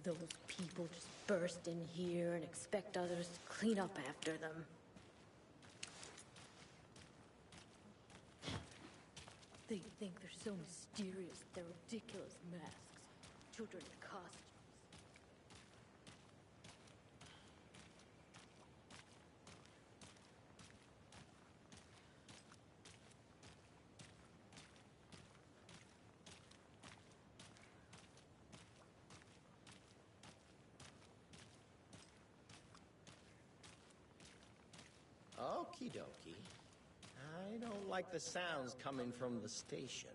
Those people just burst in here and expect others to clean up after them. They think they're so mysterious, their ridiculous masks, children in costumes. Okie dokie. I don't like the sounds coming from the station.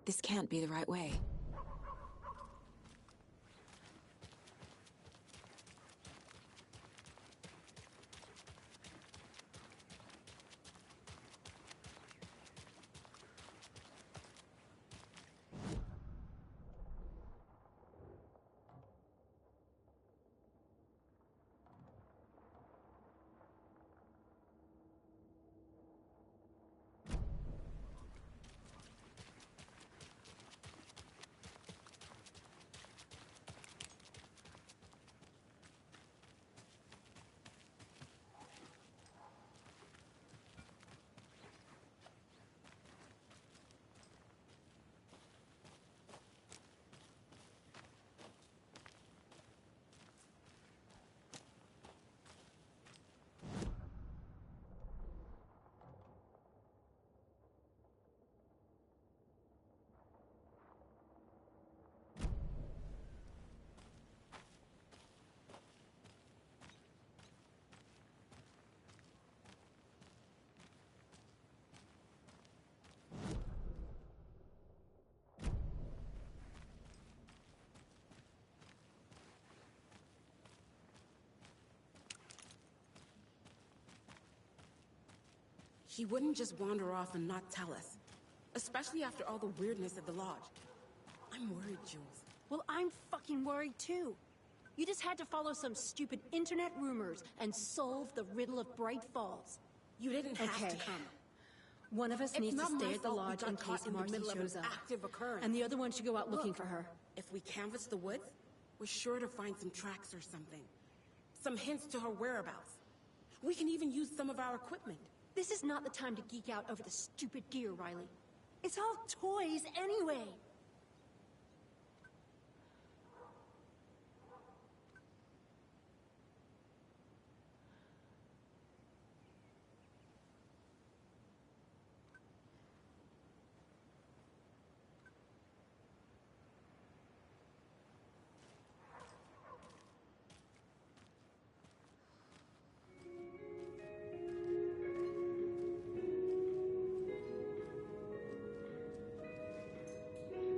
This can't be the right way. She wouldn't just wander off and not tell us. Especially after all the weirdness at the lodge. I'm worried, Jules. Well, I'm fucking worried too. You just had to follow some stupid internet rumors and solve the riddle of Bright Falls. You didn't have to come. One of us needs to stay at the lodge in case Marcy shows up. Active occurrence. And the other one should go out looking for her. If we canvass the woods, we're sure to find some tracks or something. Some hints to her whereabouts. We can even use some of our equipment. This is not the time to geek out over the stupid gear, Riley. It's all toys anyway.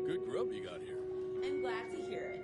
Good grub you got here. I'm glad to hear it.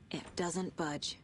It doesn't budge.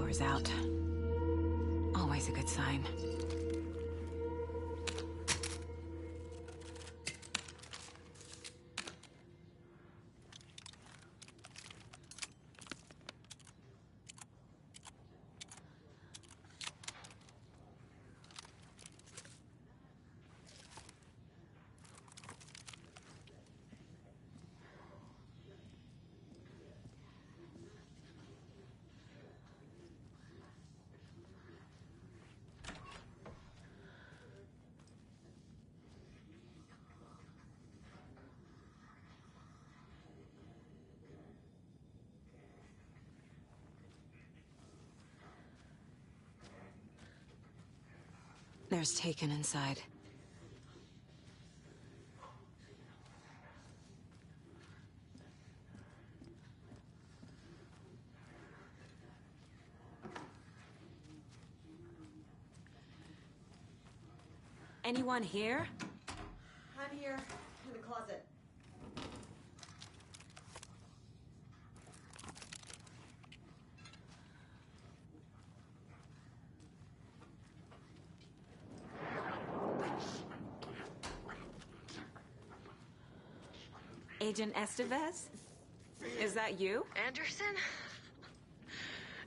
power's out. Always a good sign. There's Taken inside. Anyone here? I'm here, in the closet. Agent Estevez? Is that you? Anderson?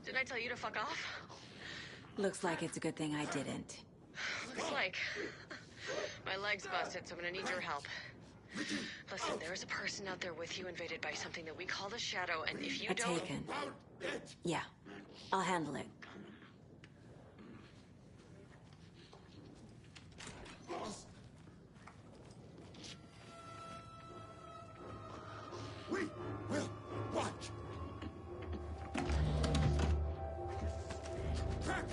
Didn't I tell you to fuck off? Looks like it's a good thing I didn't. Looks like. My leg's busted, so I'm gonna need your help. Listen, there is a person out there with you invaded by something that we call the Shadow, and if you A don't... Taken. Yeah, I'll handle it. We will watch. Crack.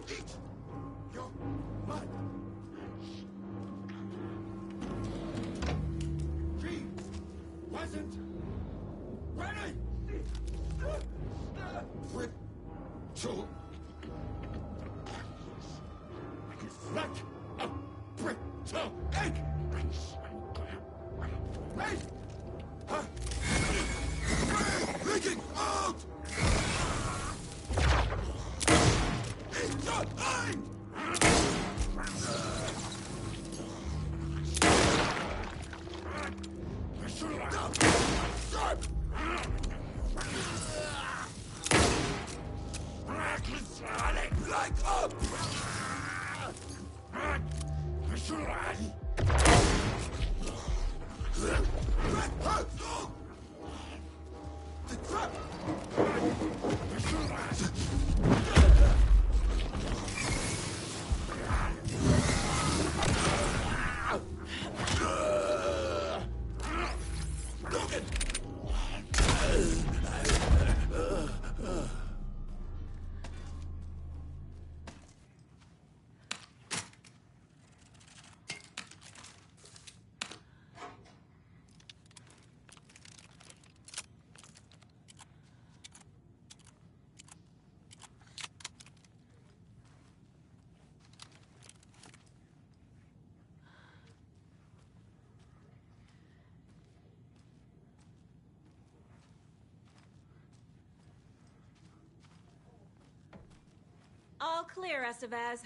Eat your mud. She wasn't ready. Brittle. Like a brittle egg. Wait! Huh? Leaking out! It's your time! Stop! Like up! The trap! All clear, Estevez.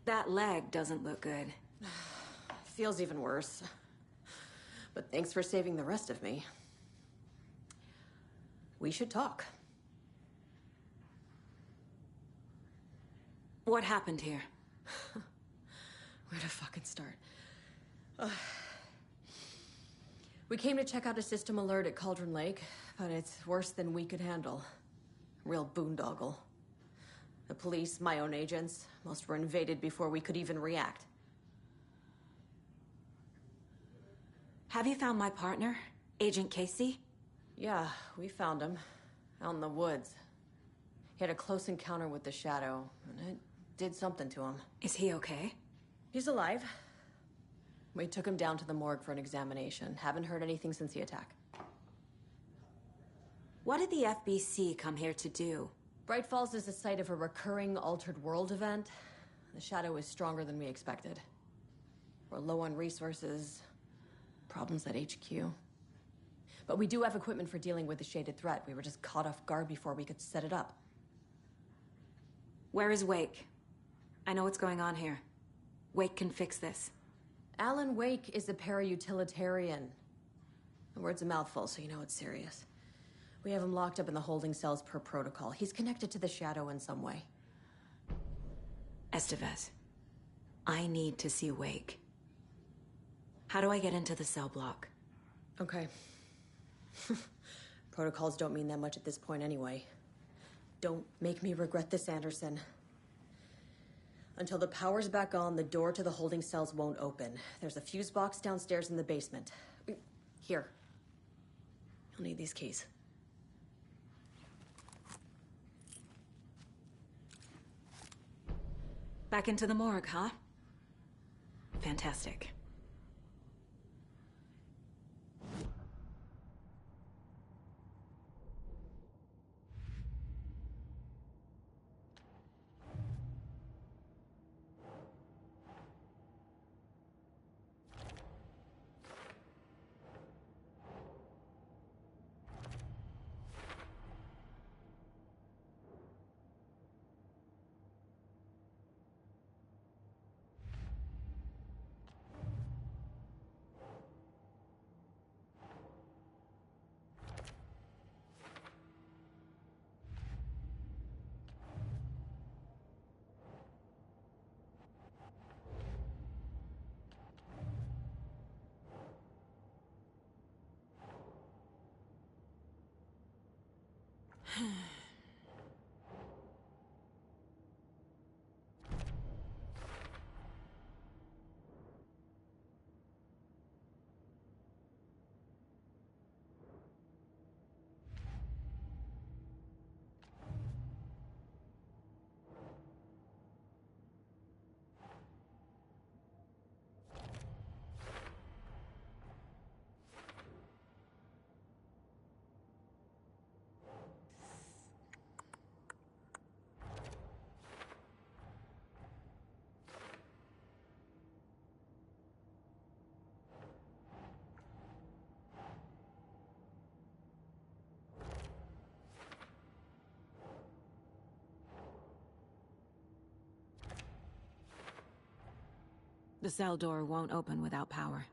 That leg doesn't look good. Feels even worse. But thanks for saving the rest of me. We should talk. What happened here? Where to fucking start? We came to check out a system alert at Cauldron Lake, but it's worse than we could handle. Real boondoggle. The police, my own agents, most were invaded before we could even react. Have you found my partner, Agent Casey? Yeah, we found him. Out in the woods. He had a close encounter with the Shadow, and it did something to him. Is he okay? He's alive. We took him down to the morgue for an examination. Haven't heard anything since the attack. What did the FBC come here to do? Bright Falls is the site of a recurring altered world event. The shadow is stronger than we expected. We're low on resources, problems at HQ. But we do have equipment for dealing with the shaded threat. We were just caught off guard before we could set it up. Where is Wake? I know what's going on here. Wake can fix this. Alan Wake is a para-utilitarian. The word's a mouthful, so you know it's serious. We have him locked up in the holding cells per protocol. He's connected to the shadow in some way. Estevez, I need to see Wake. How do I get into the cell block? Okay. Protocols don't mean that much at this point anyway. Don't make me regret this, Anderson. Until the power's back on, the door to the holding cells won't open. There's a fuse box downstairs in the basement. Here. You'll need these keys. Back into the morgue, huh? Fantastic. The cell door won't open without power.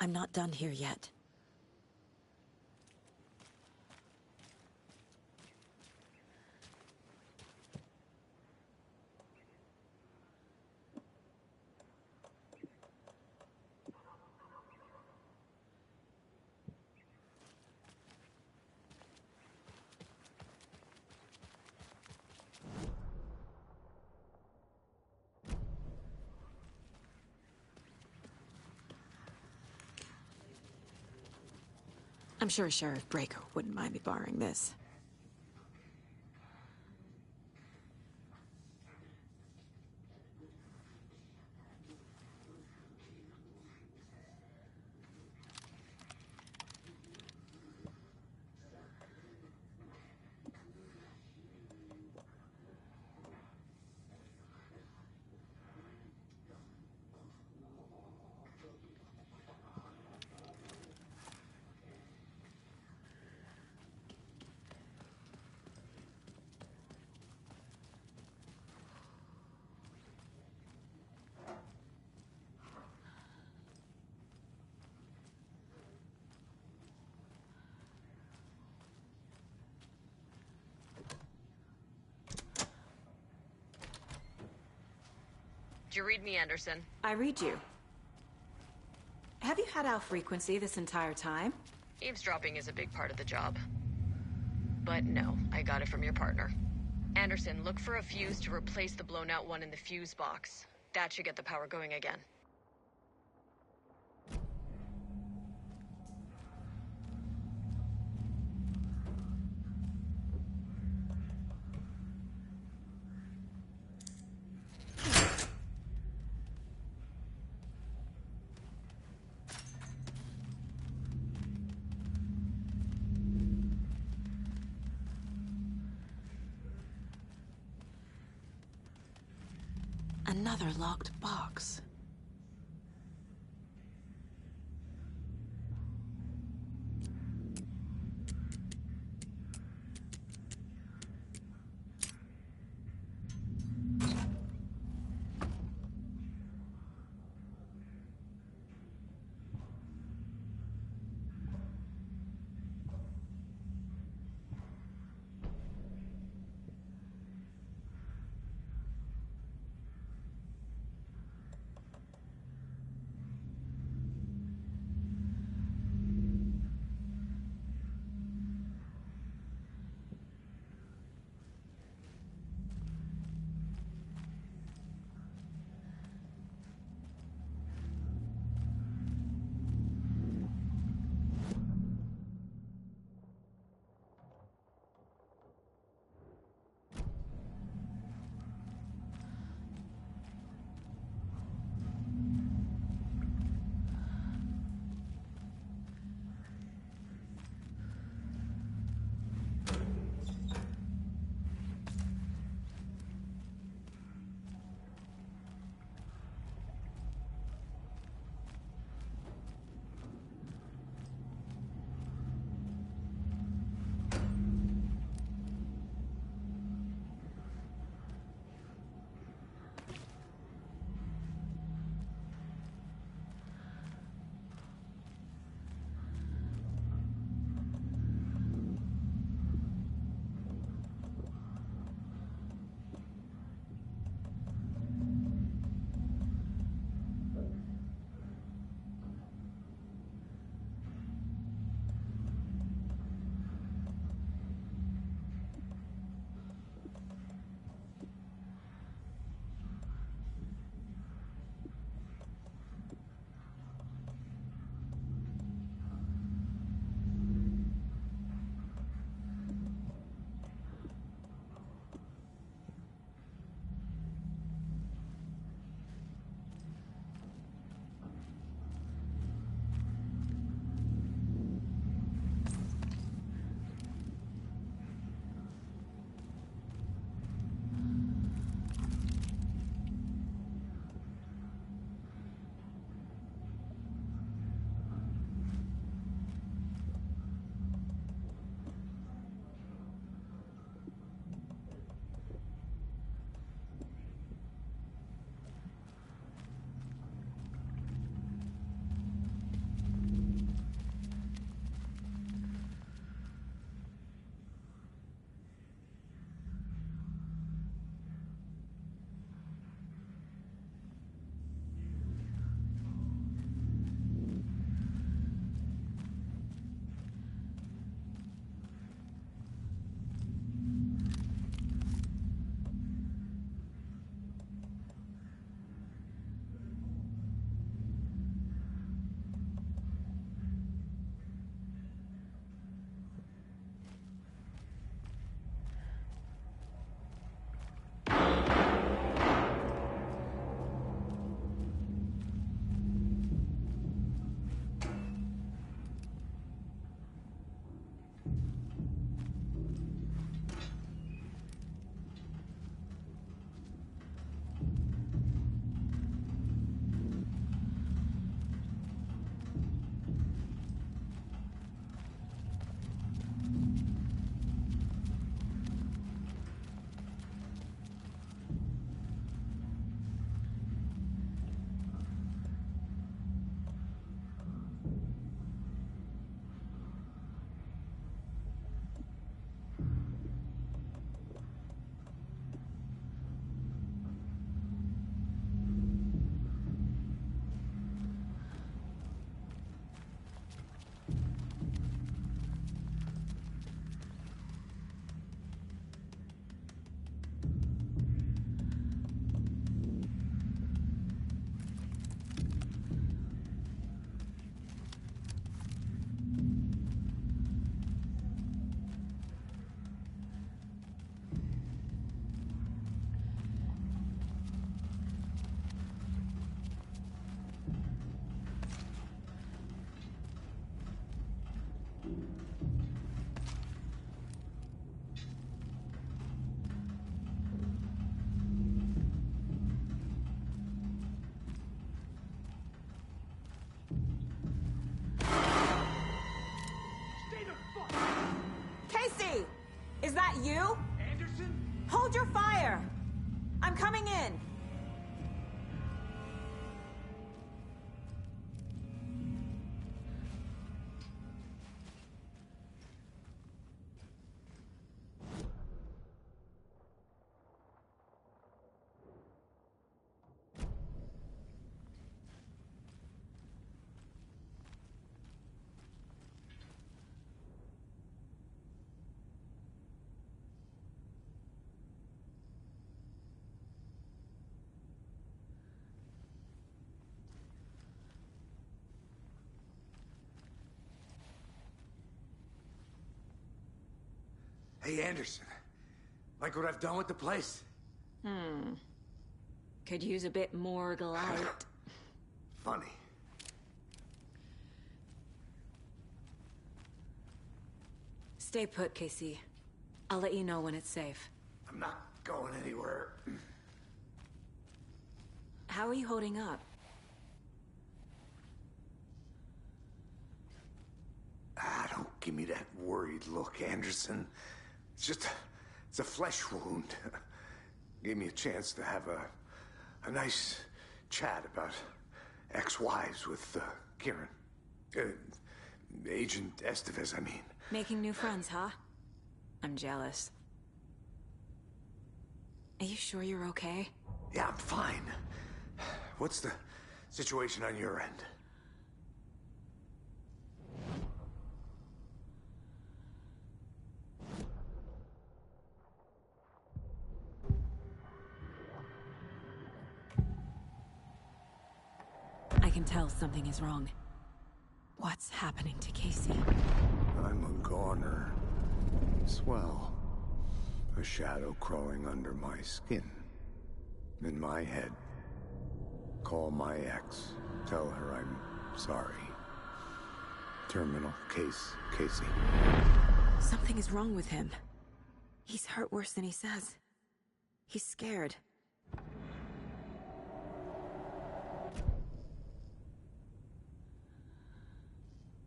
I'm not done here yet. I'm sure Sheriff Breaker wouldn't mind me borrowing this. Did you read me, Anderson? I read you. Have you had our frequency this entire time? Eavesdropping is a big part of the job. But no, I got it from your partner. Anderson, look for a fuse to replace the blown out one in the fuse box. That should get the power going again. Another locked box. You? Anderson? Hold your fire! I'm coming in! Hey, Anderson. Like what I've done with the place? Could use a bit more light. Funny. Stay put, Casey. I'll let you know when it's safe. I'm not going anywhere. How are you holding up? Don't give me that worried look, Anderson. It's a flesh wound. Gave me a chance to have a nice chat about ex-wives with Kieran. Agent Estevez, I mean. Making new friends, huh? I'm jealous. Are you sure you're okay? Yeah, I'm fine. What's the situation on your end? I can tell something is wrong. What's happening to Casey? I'm a goner. Swell. A shadow crawling under my skin. In my head. Call my ex. Tell her I'm sorry. Terminal case, Casey. Something is wrong with him. He's hurt worse than he says. He's scared.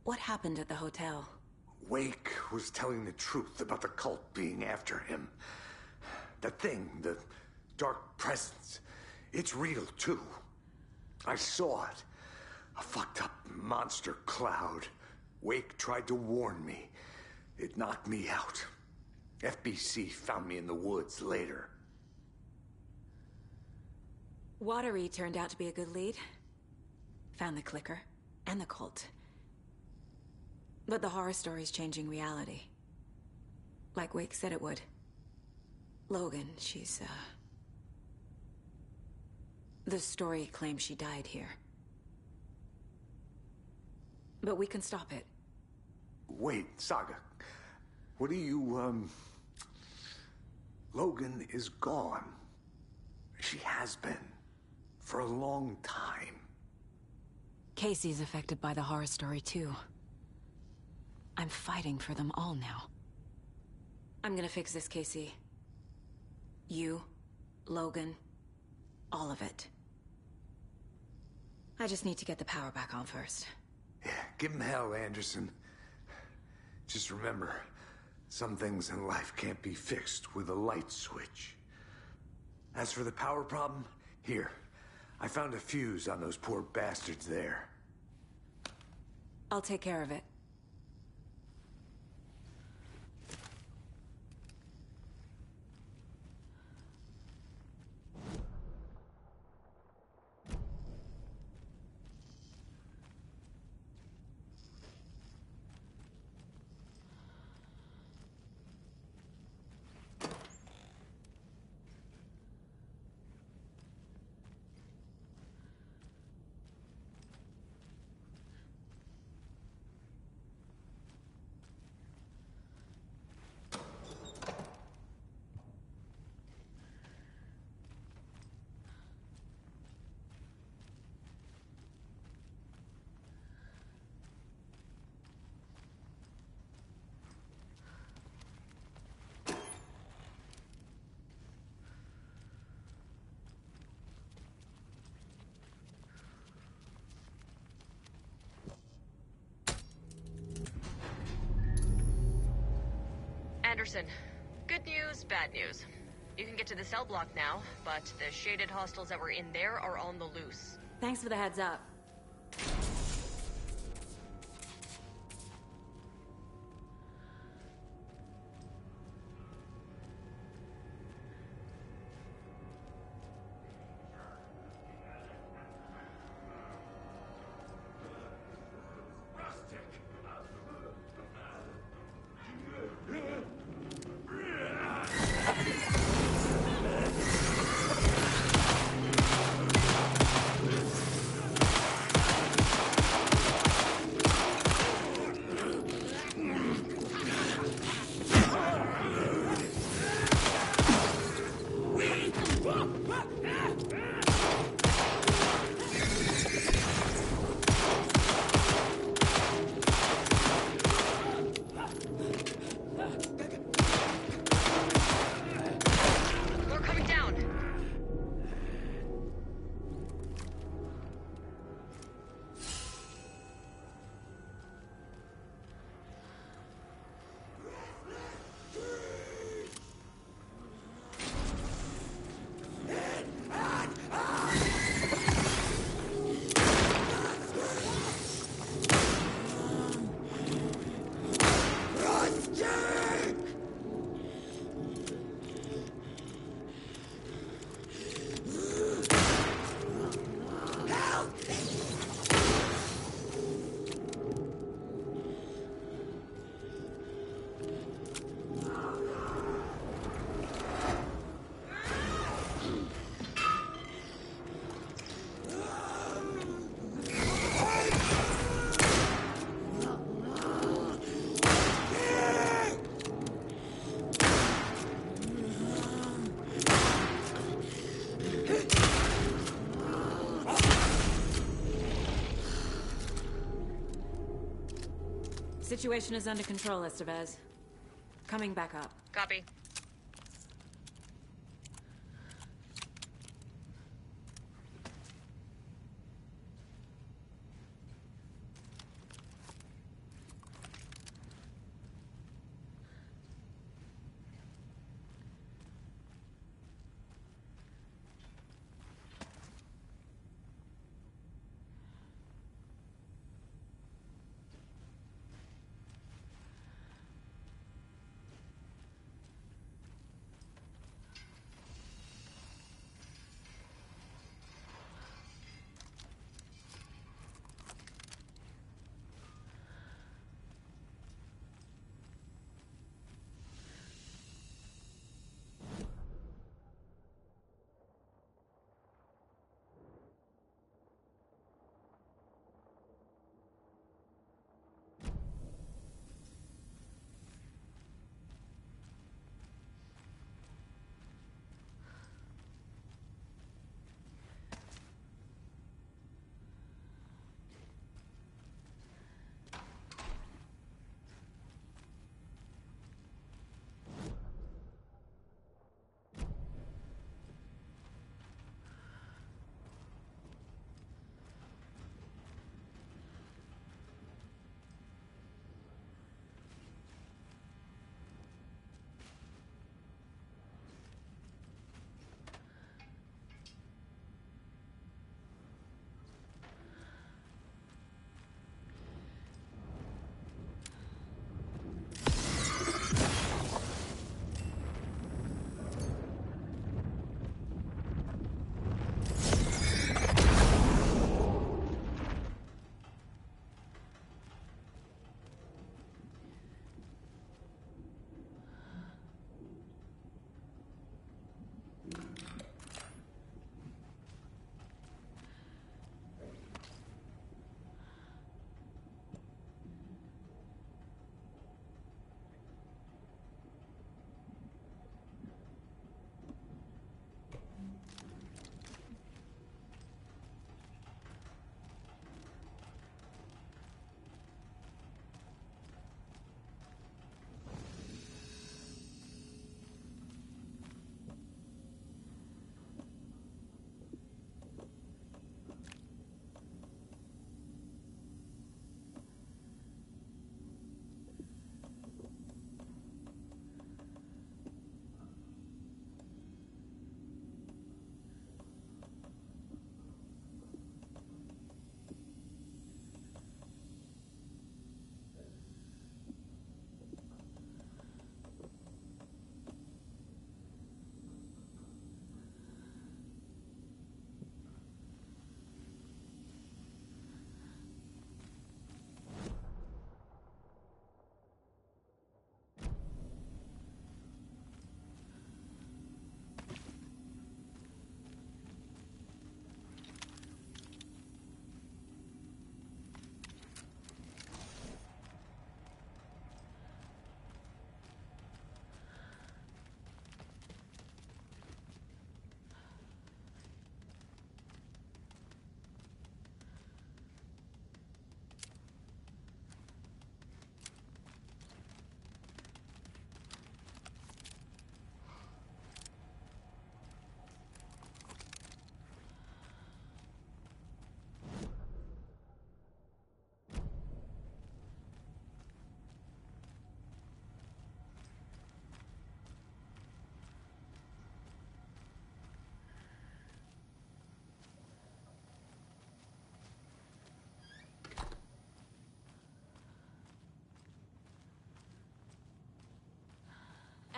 What happened at the hotel? Wake was telling the truth about the cult being after him. The thing, the dark presence, it's real too. I saw it. A fucked up monster cloud. Wake tried to warn me. It knocked me out. FBC found me in the woods later. Watery turned out to be a good lead. Found the clicker and the cult. But the horror story's changing reality. Like Wake said it would. Logan, she's, the story claims she died here. But we can stop it. Wait, Saga. What do you, Logan is gone. She has been. For a long time. Casey's affected by the horror story, too. I'm fighting for them all now. I'm gonna fix this, Casey. You, Logan, all of it. I just need to get the power back on first. Yeah, give him hell, Anderson. Just remember, some things in life can't be fixed with a light switch. As for the power problem, here. I found a fuse on those poor bastards there. I'll take care of it. Anderson, good news, bad news. You can get to the cell block now, but the shaded hostiles that were in there are on the loose. Thanks for the heads up. More coming down. Situation is under control, Estevez. Coming back up. Copy.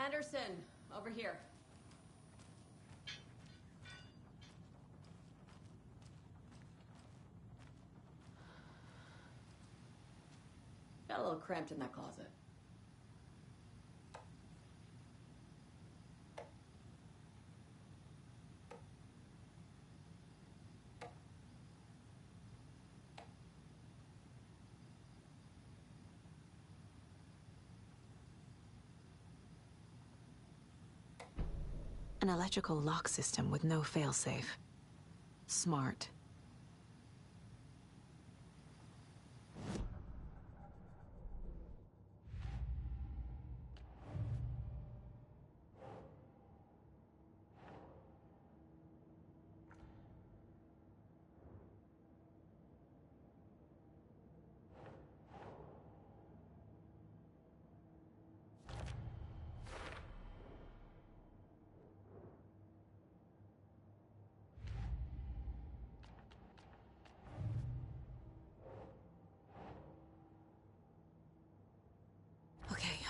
Anderson, over here. Got a little cramped in that closet. An electrical lock system with no failsafe. Smart.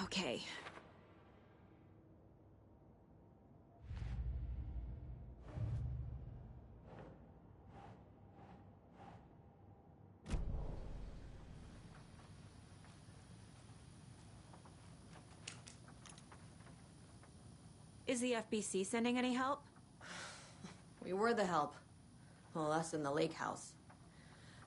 Okay. Is the FBC sending any help? We were the help. Well, us in the lake house.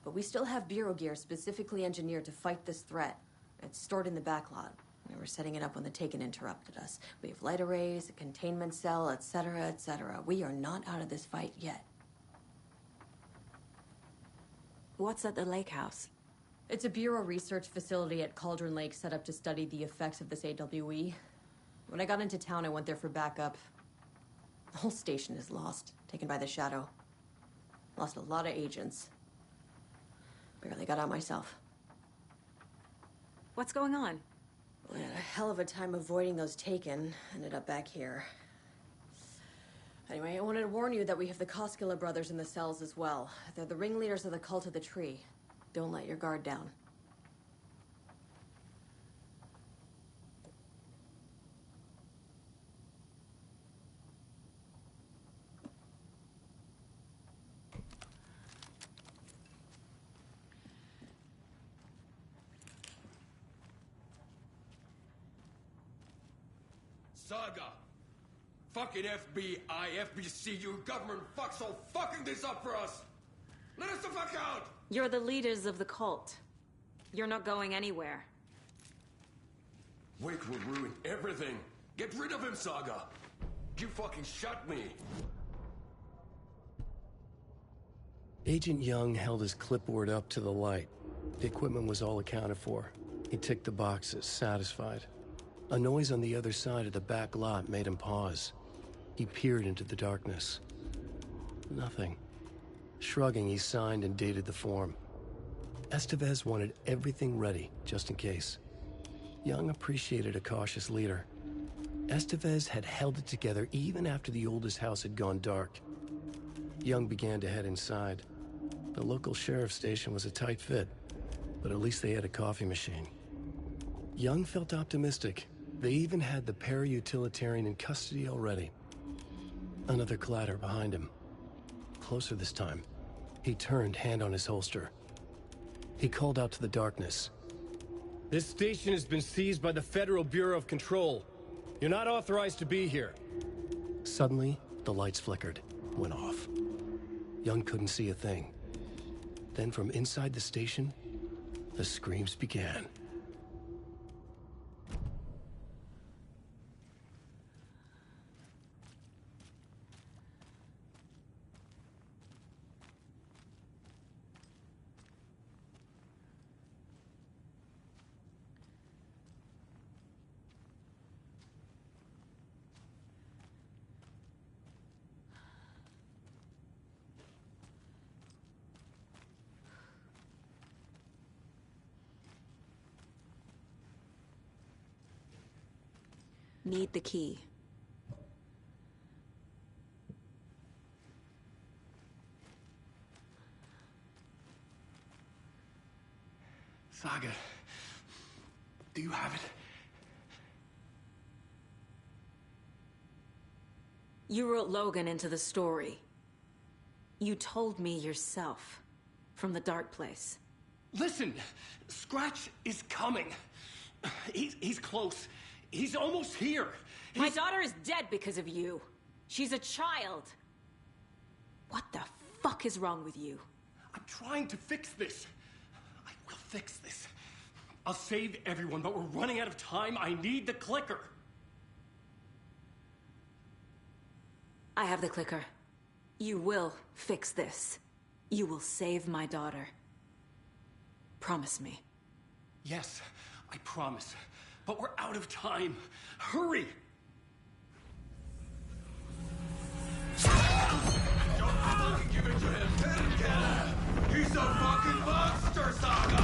But we still have Bureau gear specifically engineered to fight this threat. It's stored in the back lot. We were setting it up when the Taken interrupted us. We have light arrays, a containment cell, etc., etc. We are not out of this fight yet. What's at the lake house? It's a Bureau research facility at Cauldron Lake set up to study the effects of this AWE. When I got into town, I went there for backup. The whole station is lost, taken by the Shadow. Lost a lot of agents. Barely got out myself. What's going on? We had a hell of a time avoiding those Taken. Ended up back here. Anyway, I wanted to warn you that we have the Koskela brothers in the cells as well. They're the ringleaders of the Cult of the Tree. Don't let your guard down. Saga! Fucking FBI, FBC, you government fucks all fucking this up for us! Let us the fuck out! You're the leaders of the cult. You're not going anywhere. Wake will ruin everything! Get rid of him, Saga! You fucking shot me! Agent Young held his clipboard up to the light. The equipment was all accounted for. He ticked the boxes, satisfied. A noise on the other side of the back lot made him pause. He peered into the darkness. Nothing. Shrugging, he signed and dated the form. Estevez wanted everything ready, just in case. Young appreciated a cautious leader. Estevez had held it together even after the oldest house had gone dark. Young began to head inside. The local sheriff's station was a tight fit, but at least they had a coffee machine. Young felt optimistic. They even had the para-utilitarian in custody already. Another clatter behind him. Closer this time. He turned, hand on his holster. He called out to the darkness. This station has been seized by the Federal Bureau of Control. You're not authorized to be here. Suddenly, the lights flickered, went off. Young couldn't see a thing. Then from inside the station, the screams began. Need the key. Saga, do you have it? You wrote Logan into the story. You told me yourself. From the dark place. Listen, Scratch is coming. He's close. He's almost here. My daughter is dead because of you. She's a child. What the fuck is wrong with you? I'm trying to fix this. I will fix this. I'll save everyone, but we're running out of time. I need the clicker. I have the clicker. You will fix this. You will save my daughter. Promise me. Yes, I promise. But we're out of time. Hurry! Don't fucking give it to him! He's a fucking monster, Saga!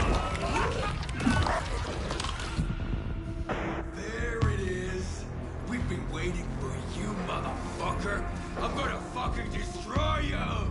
There it is. We've been waiting for you, motherfucker. I'm gonna fucking destroy you!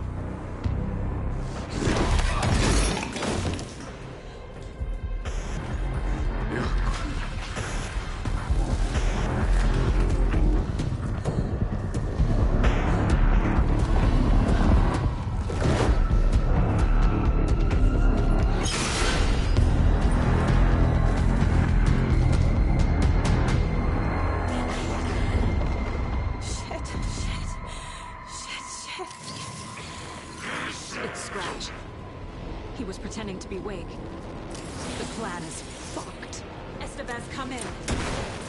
Pretending to be Wake. The plan is fucked. Estevez, come in.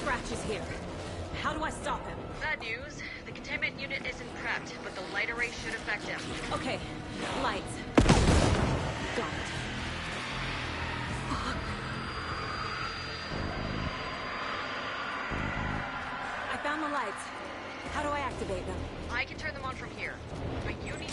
Scratch is here. How do I stop him? Bad news. The containment unit isn't prepped, but the light array should affect him. Okay. Lights. Got it. Fuck. I found the lights. How do I activate them? I can turn them on from here. But you need...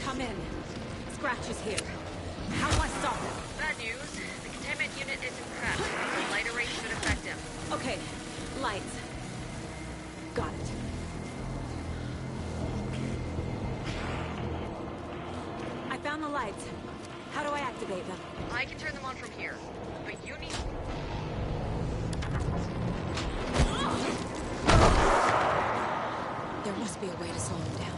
come in. Scratch is here. How do I stop him? Bad news. The containment unit isn't prepped. The light array should affect him. Okay, lights. Got it. I found the lights. How do I activate them? I can turn them on from here. But you need... There must be a way to slow him down.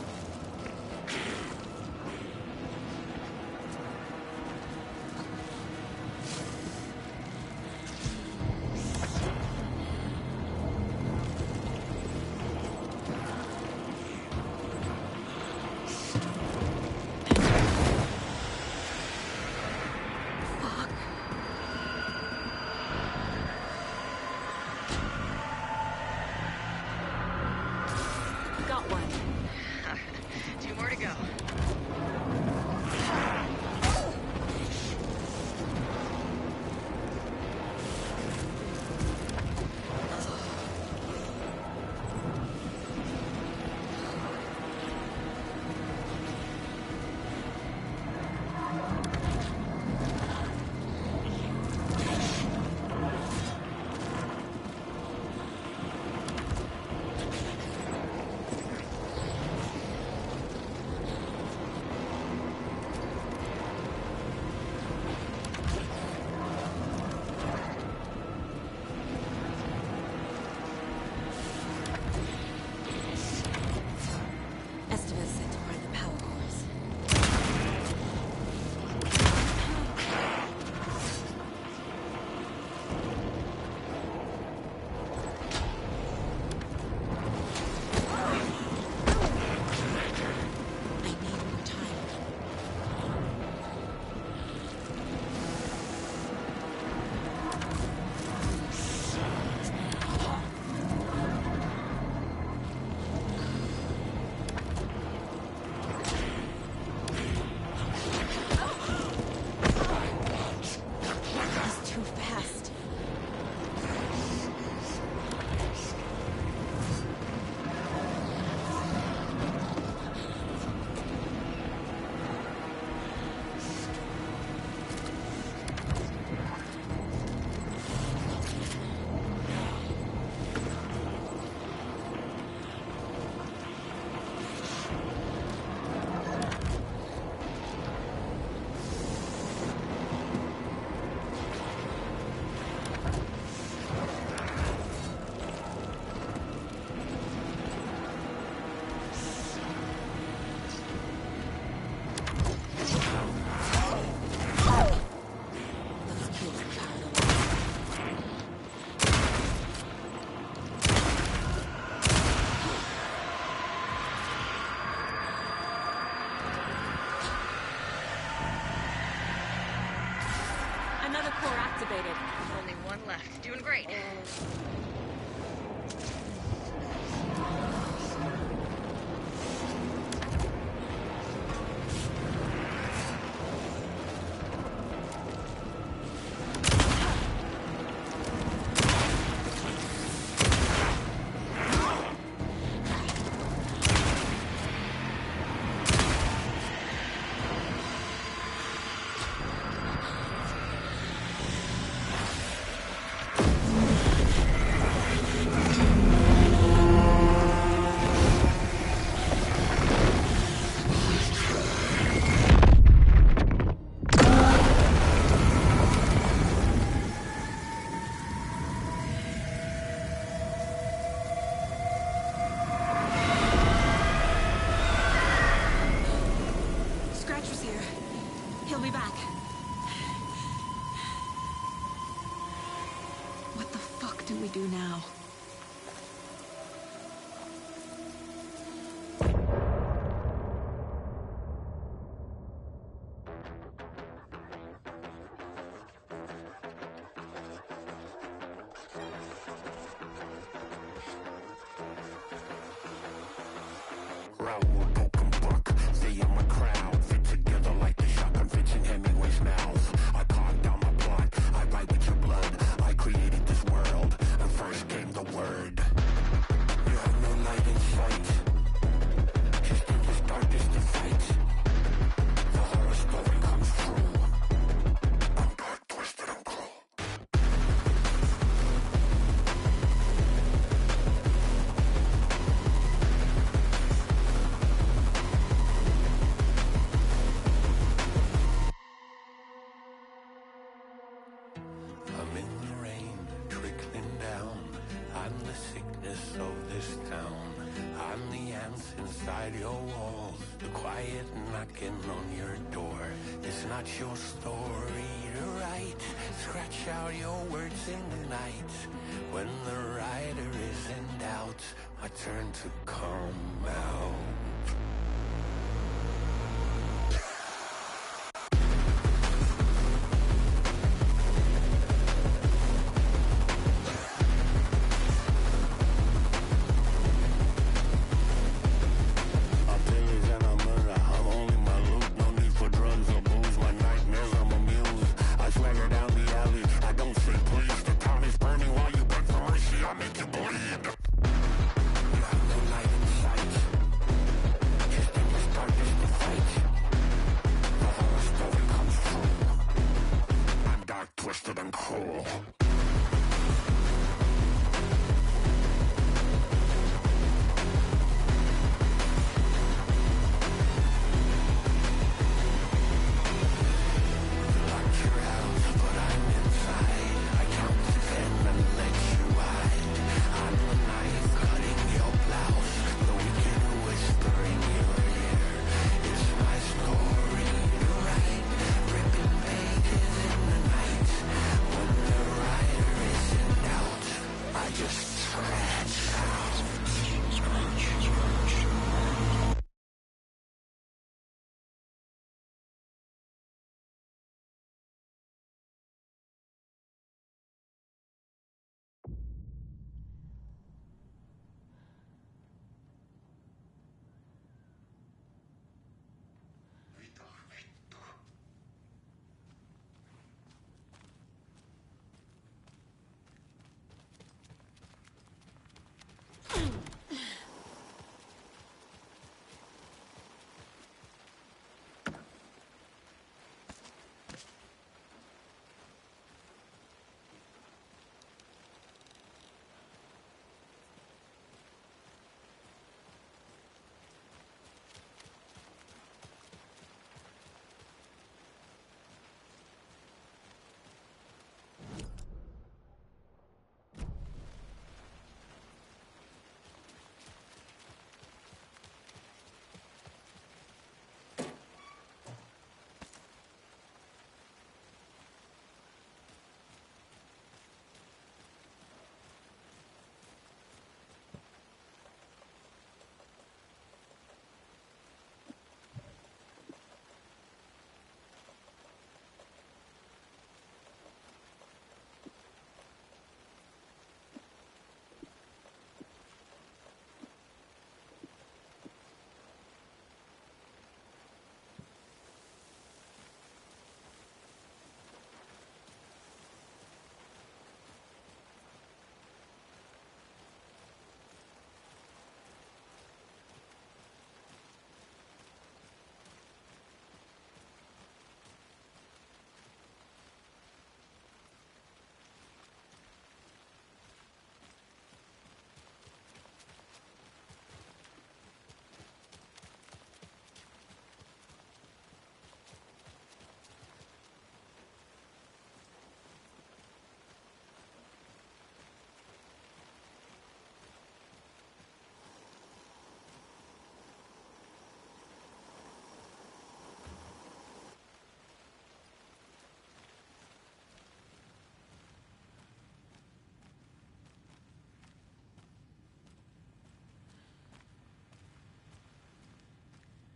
Got one. Two more to go. Estevez said to find the power cores. I need more time. He's too fast. Those kids are powerful. Another core activated. Only one left. Doing great. Scratcher's here. He'll be back. What the fuck do we do now? Raoul broken buck, stay in my crowd, fit together like the shotgun fits in Hemingway's mouth. I carved down my plot, I write with your blood. I created this world, and first came the word. You have no light in sight, just endless darkness to fight. knocking on your door. It's not your story to write. Scratch out your words in the night. When the writer is in doubt, I turn to come out.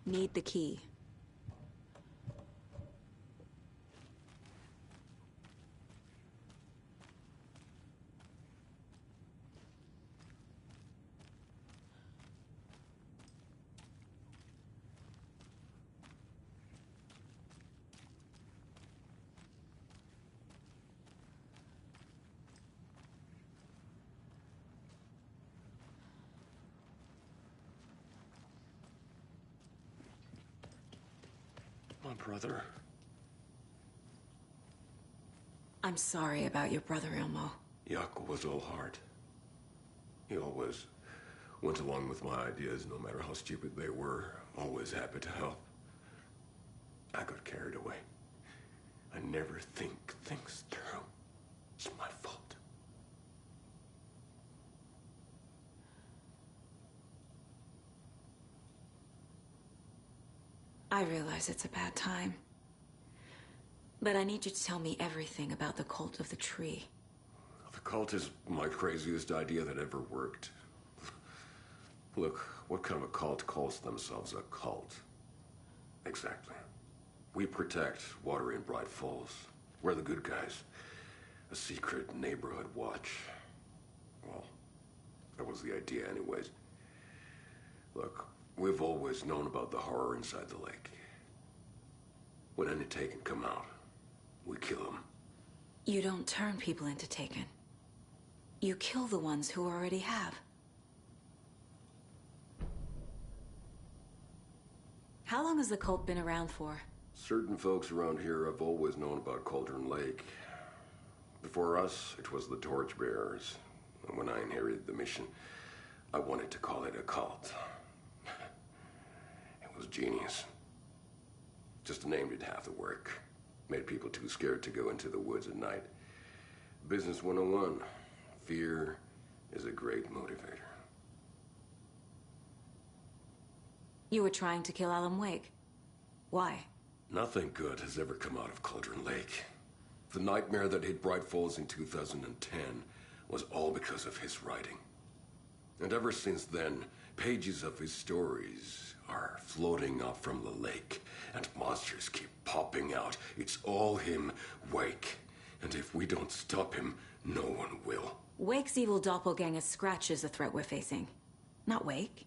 Need the key. My brother. I'm sorry about your brother, Elmo. Yaakov was all heart. He always went along with my ideas, no matter how stupid they were. Always happy to help. I got carried away. I never think things through. It's my fault. I realize it's a bad time. But I need you to tell me everything about the cult of the tree. The cult is my craziest idea that ever worked. Look, what kind of a cult calls themselves a cult? Exactly. We protect water in Bright Falls. We're the good guys. A secret neighborhood watch. Well, that was the idea anyways. Look, we've always known about the horror inside the lake. When any Taken come out, we kill them. You don't turn people into Taken. You kill the ones who already have. How long has the cult been around for? Certain folks around here have always known about Cauldron Lake. Before us, it was the Torchbearers. And when I inherited the mission, I wanted to call it a cult. It was genius. Just a name did half the work. Made people too scared to go into the woods at night. Business 101. Fear is a great motivator. You were trying to kill Alan Wake. Why? Nothing good has ever come out of Cauldron Lake. The nightmare that hit Bright Falls in 2010 was all because of his writing. And ever since then, pages of his stories are floating up from the lake, and monsters keep popping out. It's all him, Wake. And if we don't stop him, no one will. Wake's evil doppelganger Scratch is the threat we're facing, not Wake.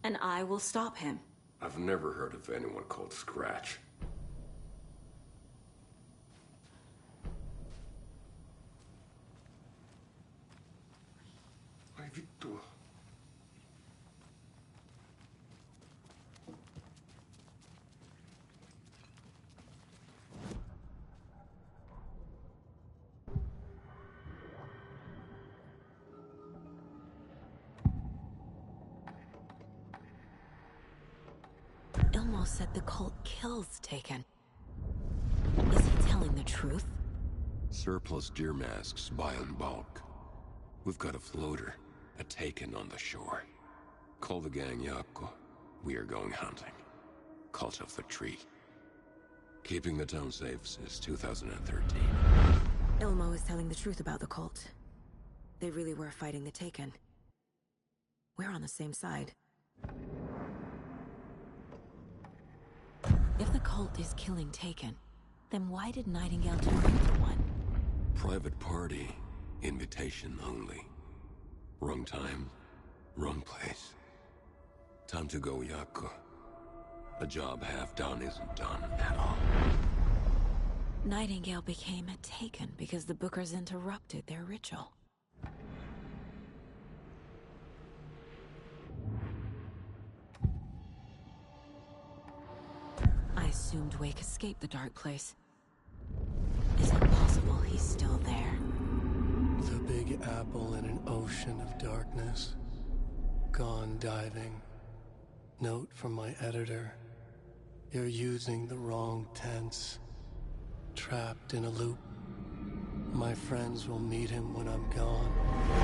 And I will stop him. I've never heard of anyone called Scratch. Hai vittu. Ilmo said the cult kills Taken. Is he telling the truth? Surplus deer masks buy in bulk. We've got a floater, a Taken on the shore. Call the gang Yako. We are going hunting. Cult of the Tree. Keeping the town safe since 2013. Ilmo is telling the truth about the cult. They really were fighting the Taken. We're on the same side. If the cult is killing Taken, then why did Nightingale turn into one? Private party. Invitation only. Wrong time, wrong place. Time to go, Yako. A job half done isn't done at all. Nightingale became a Taken because the Bookers interrupted their ritual. I assumed Wake escaped the dark place. Is it possible he's still there? The Big Apple in an ocean of darkness. Gone diving. Note from my editor. You're using the wrong tense. Trapped in a loop. My friends will meet him when I'm gone.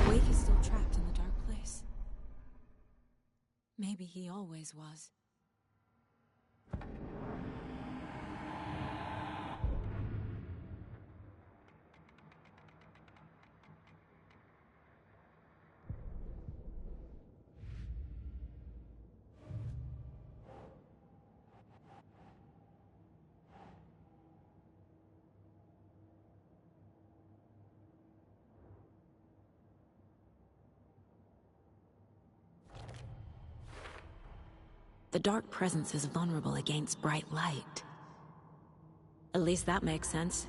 Wake is still trapped in the dark place. Maybe he always was. The dark presence is vulnerable against bright light. At least that makes sense.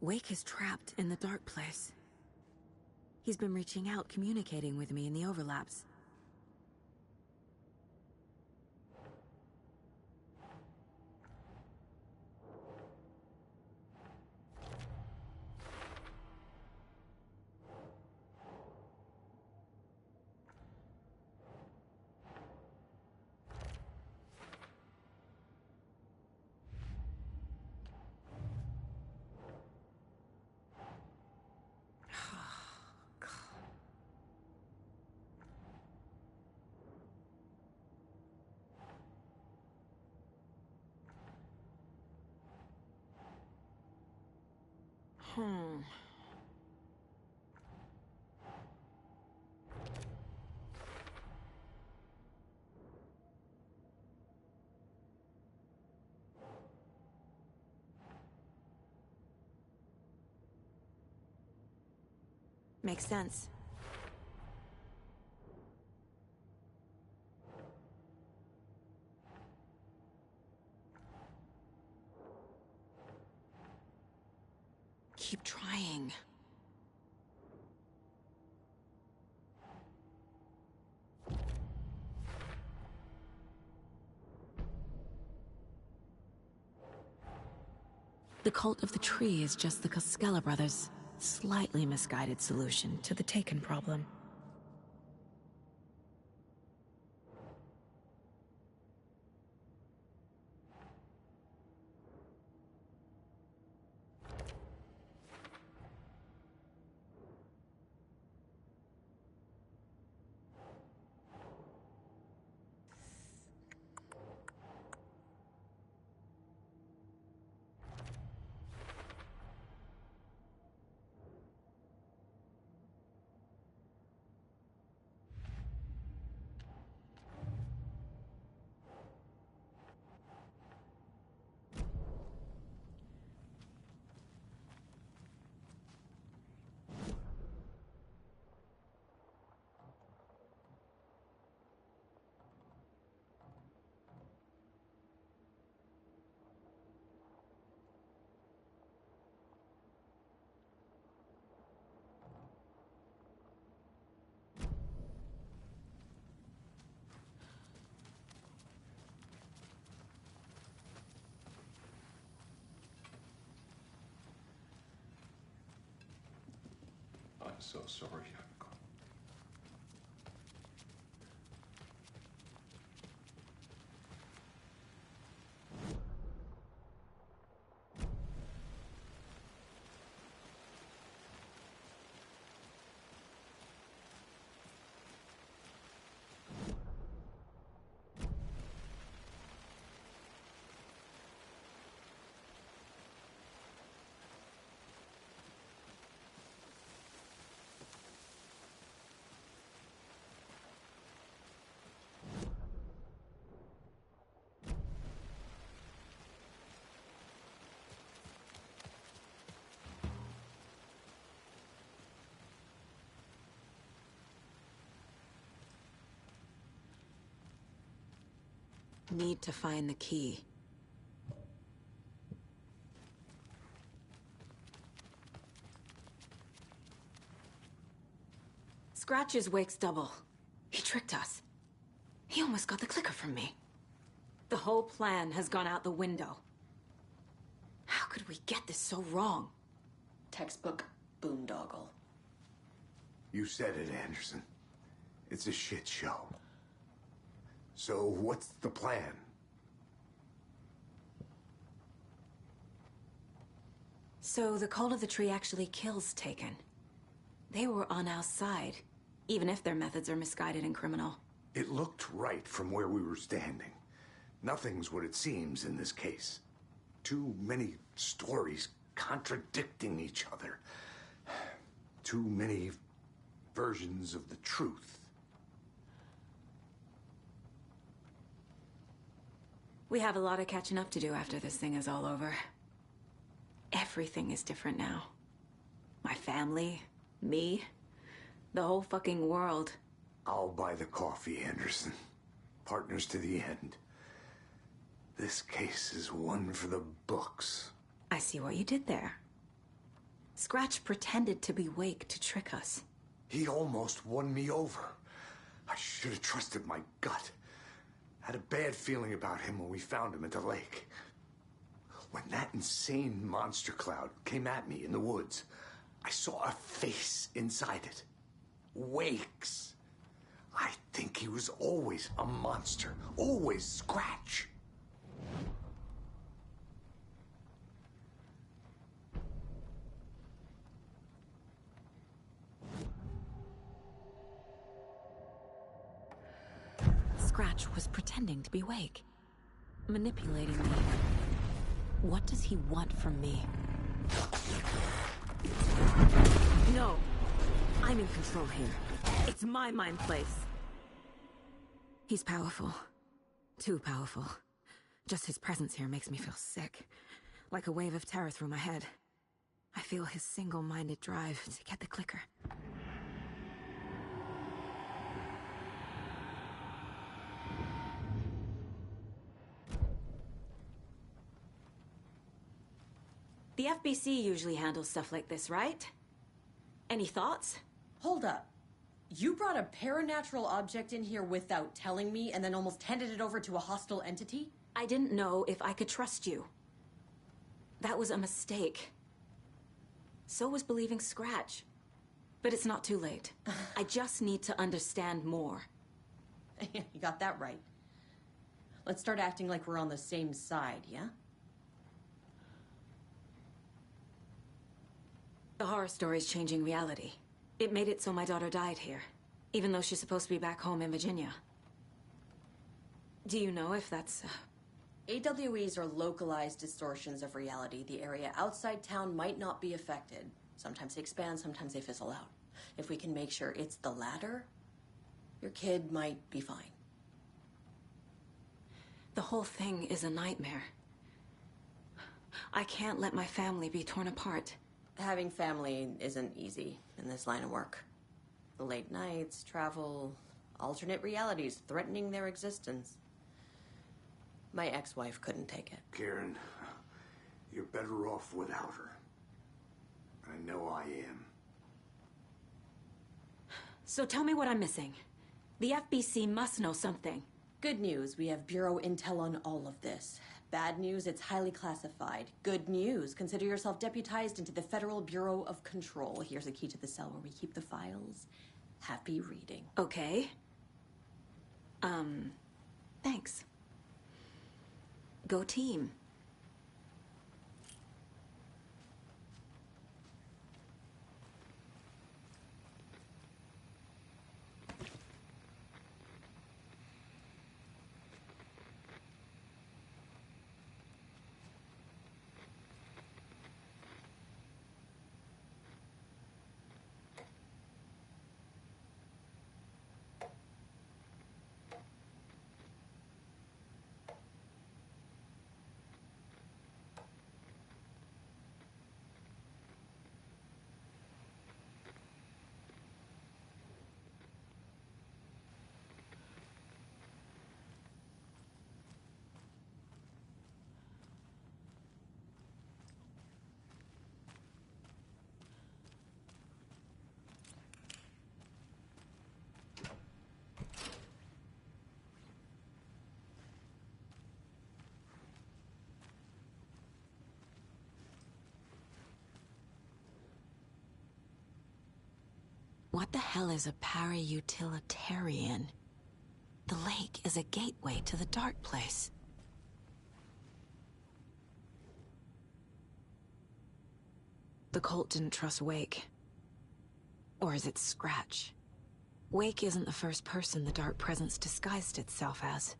Wake is trapped in the dark place. He's been reaching out, communicating with me in the overlaps. Makes sense. Keep trying. The cult of the tree is just the Costello brothers' slightly misguided solution to the Taken problem. I'm so sorry, Yako. Need to find the key. Scratches Wake's double. He tricked us. He almost got the clicker from me. The whole plan has gone out the window. How could we get this so wrong? Textbook boondoggle. You said it, Anderson. It's a shit show. So what's the plan? So the cult of the tree actually kills Taken. They were on our side, even if their methods are misguided and criminal. It looked right from where we were standing. Nothing's what it seems in this case. Too many stories contradicting each other. Too many versions of the truth. We have a lot of catching up to do after this thing is all over. Everything is different now. My family, me, the whole fucking world. I'll buy the coffee, Anderson. Partners to the end. This case is one for the books. I see what you did there. Scratch pretended to be Wake to trick us. He almost won me over. I should have trusted my gut. Had a bad feeling about him when we found him at the lake. When that insane monster cloud came at me in the woods, I saw a face inside it. Wake's. I think he was always a monster. Always Scratch. Scratch was pretending to be Wake. Manipulating me. What does he want from me? No. I'm in control here. It's my mind place. He's powerful. Too powerful. Just his presence here makes me feel sick. Like a wave of terror through my head. I feel his single-minded drive to get the clicker. The FBC usually handles stuff like this, right? Any thoughts? Hold up. You brought a paranatural object in here without telling me and then almost handed it over to a hostile entity? I didn't know if I could trust you. That was a mistake. So was believing Scratch. But it's not too late. I just need to understand more. You got that right. Let's start acting like we're on the same side, yeah? The horror story's changing reality. It made it so my daughter died here, even though she's supposed to be back home in Virginia. Do you know if that's... AWEs are localized distortions of reality. The area outside town might not be affected. Sometimes they expand, sometimes they fizzle out. If we can make sure it's the latter, your kid might be fine. The whole thing is a nightmare. I can't let my family be torn apart. Having family isn't easy in this line of work. The late nights, travel, alternate realities threatening their existence. My ex-wife couldn't take it. Karen, you're better off without her. I know I am. So tell me what I'm missing. The FBC must know something. Good news, we have Bureau intel on all of this. Bad news, it's highly classified. Good news, consider yourself deputized into the Federal Bureau of Control. Here's a key to the cell where we keep the files. Happy reading. Okay. Thanks. Go team. What the hell is a para-utilitarian? The lake is a gateway to the dark place. The cult didn't trust Wake. Or is it Scratch? Wake isn't the first person the dark presence disguised itself as.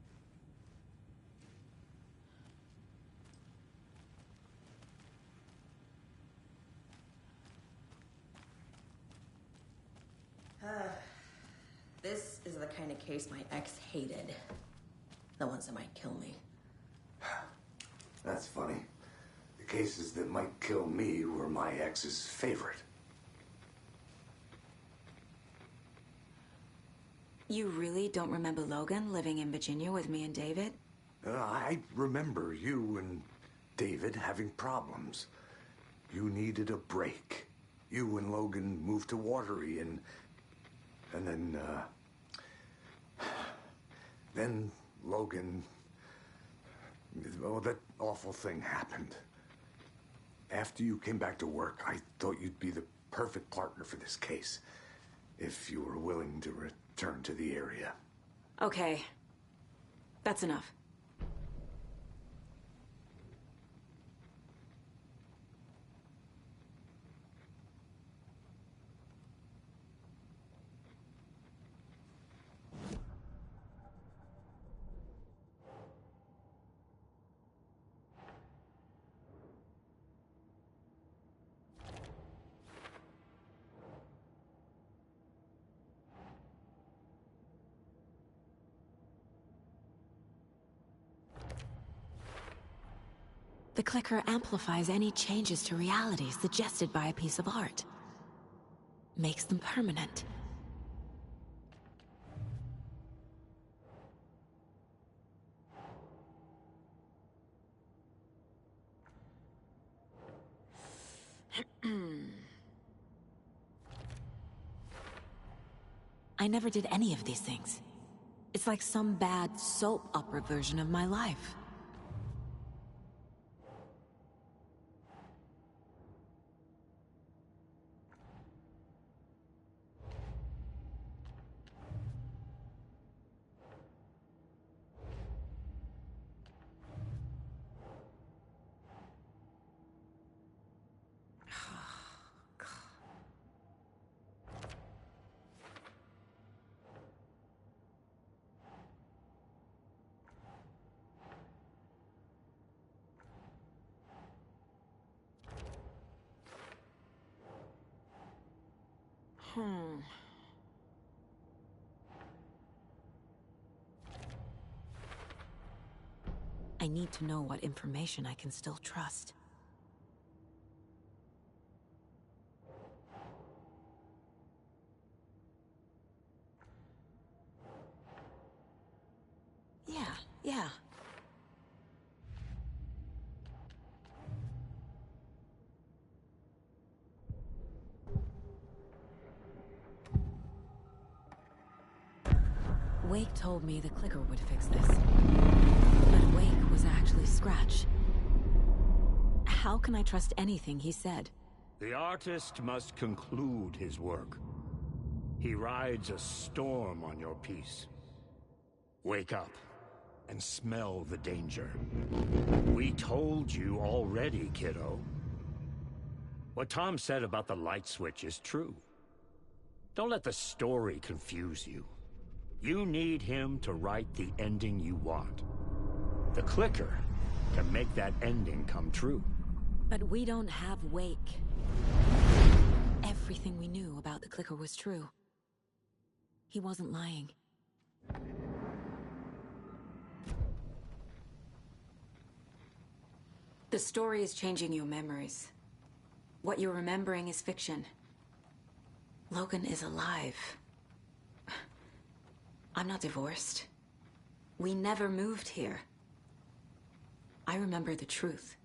This is the kind of case my ex hated. The ones that might kill me. That's funny. The cases that might kill me were my ex's favorite. You really don't remember Logan living in Virginia with me and David? I remember you and David having problems. You needed a break. You and Logan moved to Watery and then Logan, oh, that awful thing happened. After you came back to work, I thought you'd be the perfect partner for this case, if you were willing to return to the area. Okay. That's enough. The clicker amplifies any changes to reality suggested by a piece of art. Makes them permanent. I never did any of these things. It's like some bad soap opera version of my life. I need to know what information I can still trust. Yeah. Wake told me the clicker would fix this. But Wake was actually Scratch. How can I trust anything he said? The artist must conclude his work. He rides a storm on your piece. Wake up and smell the danger. We told you already, kiddo. What Tom said about the light switch is true. Don't let the story confuse you. You need him to write the ending you want. The clicker can make that ending come true. But we don't have Wake. Everything we knew about the clicker was true. He wasn't lying. The story is changing your memories. What you're remembering is fiction. Logan is alive. I'm not divorced. We never moved here. I remember the truth.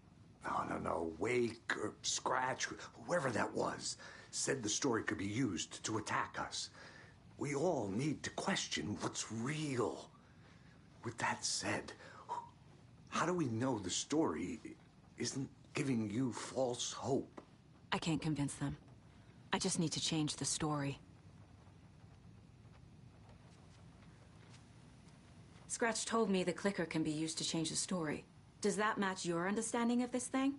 No. Wake or Scratch, whoever that was, said the story could be used to attack us. We all need to question what's real. With that said, how do we know the story isn't giving you false hope? I can't convince them. I just need to change the story. Scratch told me the clicker can be used to change the story. Does that match your understanding of this thing?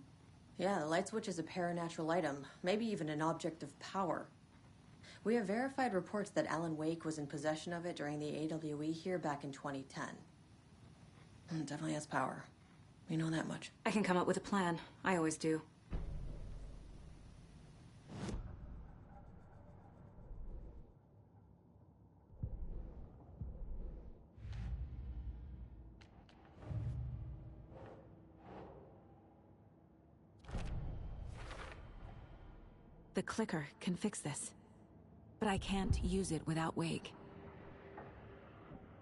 Yeah, the light switch is a paranatural item, maybe even an object of power. We have verified reports that Alan Wake was in possession of it during the AWE here back in 2010. It definitely has power. We know that much. I can come up with a plan. I always do. The clicker can fix this. But I can't use it without Wake.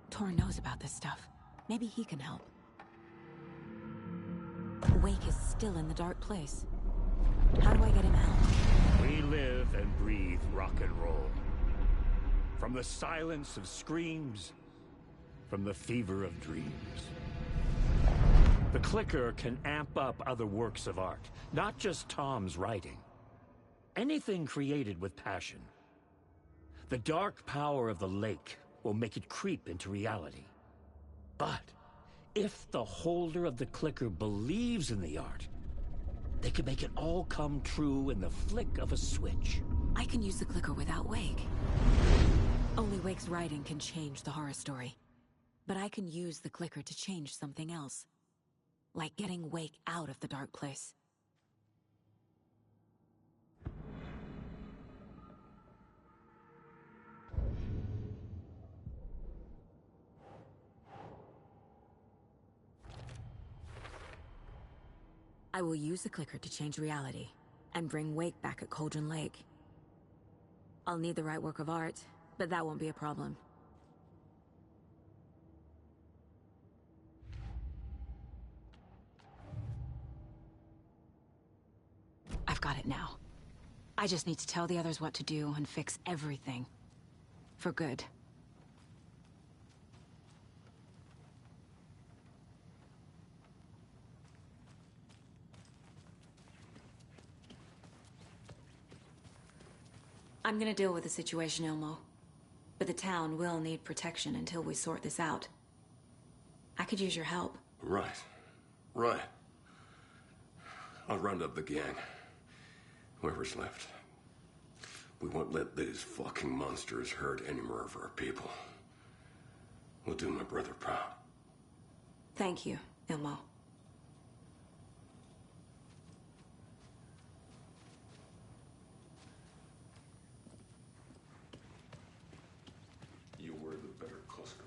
Tor knows about this stuff. Maybe he can help. Wake is still in the dark place. How do I get him out? We live and breathe rock and roll. From the silence of screams, from the fever of dreams. The clicker can amp up other works of art, not just Tom's writing. Anything created with passion. The dark power of the lake will make it creep into reality. But if the holder of the clicker believes in the art, they can make it all come true in the flick of a switch. I can use the clicker without Wake. Only Wake's writing can change the horror story. But I can use the clicker to change something else. Like getting Wake out of the dark place. I will use the clicker to change reality and bring Wake back at Cauldron Lake. I'll need the right work of art, but that won't be a problem. I've got it now. I just need to tell the others what to do and fix everything. For good. I'm gonna deal with the situation, Ilmo. But the town will need protection until we sort this out. I could use your help. Right. I'll round up the gang. Whoever's left. We won't let these fucking monsters hurt any more of our people. We'll do my brother proud. Thank you, Ilmo. You were the better Koskov.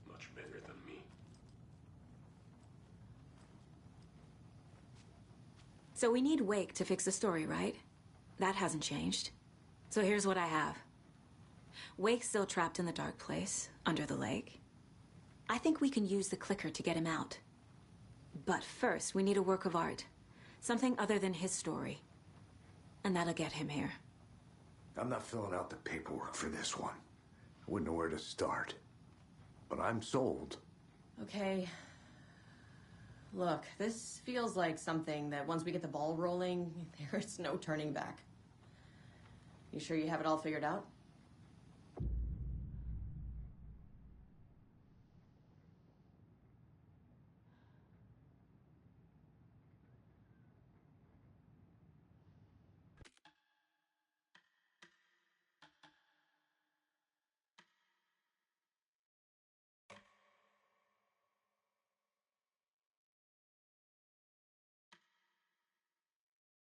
Much better than me. So we need Wake to fix the story, right? That hasn't changed. So here's what I have. Wake's still trapped in the dark place, under the lake. I think we can use the clicker to get him out. But first, we need a work of art. Something other than his story. And that'll get him here. I'm not filling out the paperwork for this one. I wouldn't know where to start. But I'm sold. Okay. Look, this feels like something that once we get the ball rolling, there's no turning back. You sure you have it all figured out?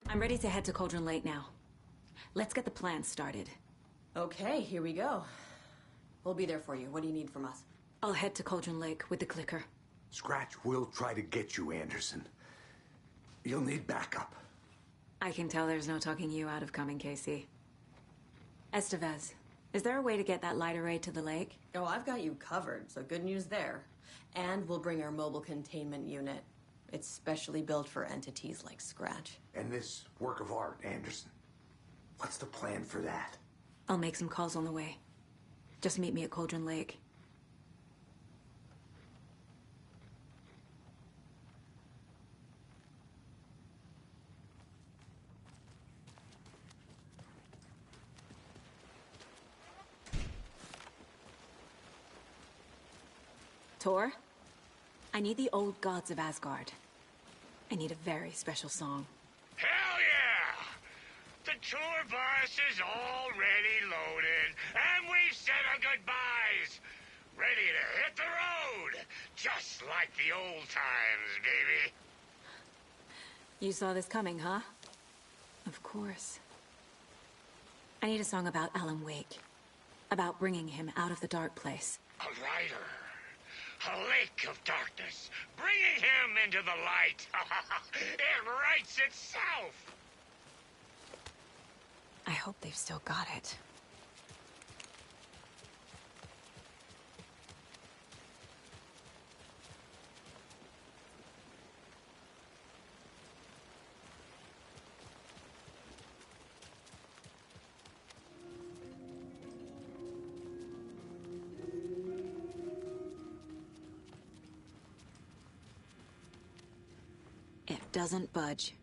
I'm ready to head to Cauldron Lake now. Let's get the plan started. Okay, here we go. We'll be there for you. What do you need from us? I'll head to Cauldron Lake with the clicker. Scratch will try to get you, Anderson. You'll need backup. I can tell there's no talking you out of coming, Casey. Estevez, is there a way to get that light array to the lake? Oh, I've got you covered, so good news there. And we'll bring our mobile containment unit. It's specially built for entities like Scratch. And this work of art, Anderson. What's the plan for that? I'll make some calls on the way. Just meet me at Cauldron Lake. Tor, I need the old gods of Asgard. I need a very special song. Hell yeah! The tour bus is already loaded, and we've said our goodbyes. Ready to hit the road, just like the old times, baby. You saw this coming, huh? Of course. I need a song about Alan Wake. About bringing him out of the dark place. A rider. A lake of darkness, bringing him into the light. It writes itself. I hope they've still got it. It doesn't budge.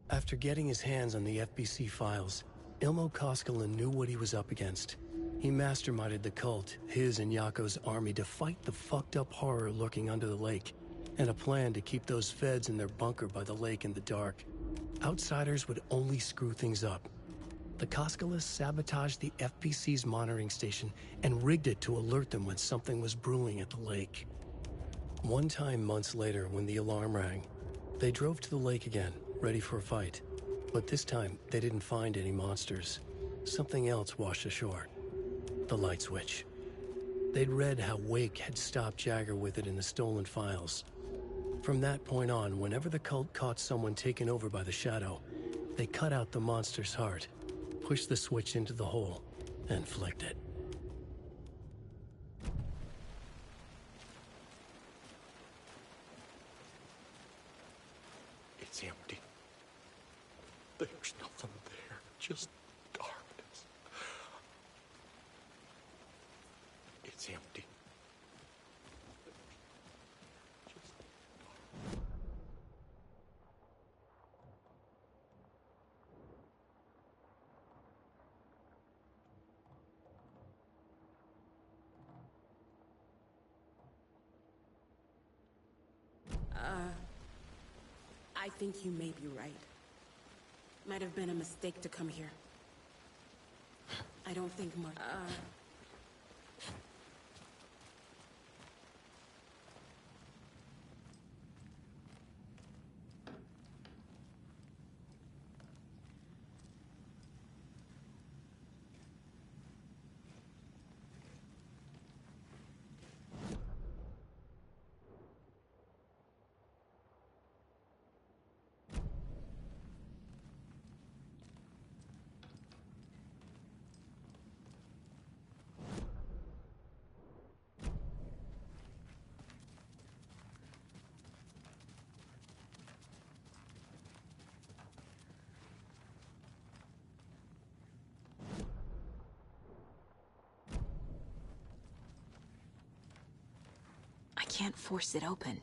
After getting his hands on the FBC files, Ilmo Koskinen knew what he was up against. He masterminded the cult, his and Yako's army, to fight the fucked up horror lurking under the lake, and a plan to keep those feds in their bunker by the lake in the dark. Outsiders would only screw things up. The Koskinen sabotaged the FBC's monitoring station and rigged it to alert them when something was brewing at the lake. One time months later, when the alarm rang, they drove to the lake again, ready for a fight. But this time, they didn't find any monsters. Something else washed ashore. The light switch. They'd read how Wake had stopped Jagger with it in the stolen files. From that point on, whenever the cult caught someone taken over by the Shadow, they cut out the monster's heart, pushed the switch into the hole, and flicked it. It's empty. There's nothing there, just darkness. It's empty. I think you may be right. Might have been a mistake to come here. I don't think Mark... I can't force it open.